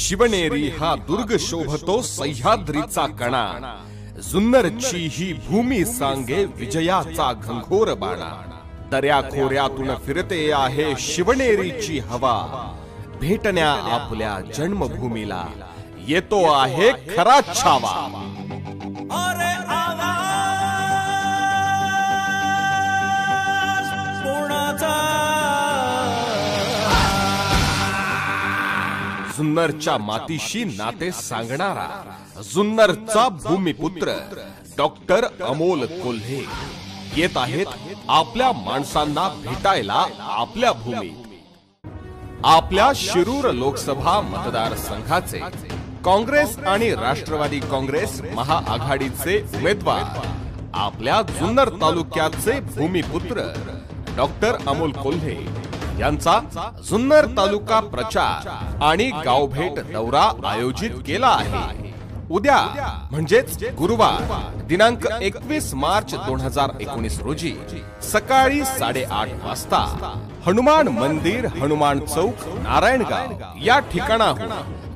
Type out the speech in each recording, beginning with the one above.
शिवनेरी हा दुर्ग शोभतो सह्याद्रीचा कणा, जुन्नरची ही भूमी सांगे विजयाचा घंघोर बाणा। दर्या खोऱ्यातून फिरते आहे शिवनेरीची हवा, भेटण्या आपल्या जन्मभूमीला येतो आहे खरा छावा। जुन्नरच्या मातीशी नाते सांगणारा जुन्नरचा भूमिपुत्र डॉक्टर अमोल कोल्हे येत आहेत आपल्या माणसांना भेटायला आपल्या भूमीत। आपल्या शिरूर लोकसभा मतदारसंघाचे काँग्रेस आणि राष्ट्रवादी काँग्रेस महाआघाडीचे उमेदवार आपल्या जुन्नर तालुक्याचे भूमिपुत्र डॉक्टर अमोल कोल्हे यांचा जुन्नर तालुका प्रचार आणि गावभेट दौरा आयोजित केला आहे। उद्या म्हणजेच गुरुवार दिनांक 21 मार्च 2019 रोजी सकाळी 8:30 वाजता हनुमान मंदिर, हनुमान चौक, नारायणगाव या ठिकाणाहून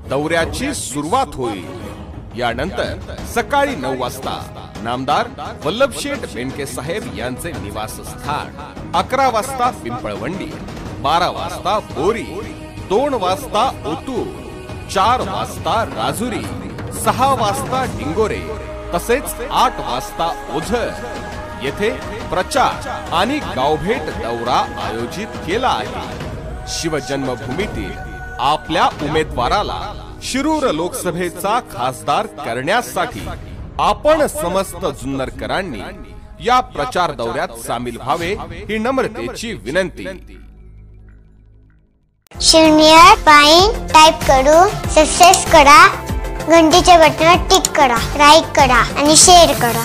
दौऱ्याची सुरुवात होईल। यानंतर सकाळी 9 वाजता नामदार वल्लभशेठ बेनके साहेब यांचे निवासस्थान, 11 वाजता पिंपळवंडी, 12 वाजता बोरी, 2 वाजता ओतूर, 4 वाजता राजुरी, 6 वाजता डिंगोरे तसेच 8 वाजता ओझर येथे प्रचार आणि गावभेट दौरा आयोजित केला आहे। शिवजन्मभूमीतील आपल्या उमेदवाराला शिरूर लोकसभेचा खासदार करण्यासाठी आपण समस्त जुन्नरकरांनी या प्रचार दौऱ्यात सामील व्हावे ही नम्रतेची विनंती। शून्य पाइन टाइप करू, सक्सेस करा, घंटीच्या बटनावर टिक करा, लाईक करा आणि शेअर करा।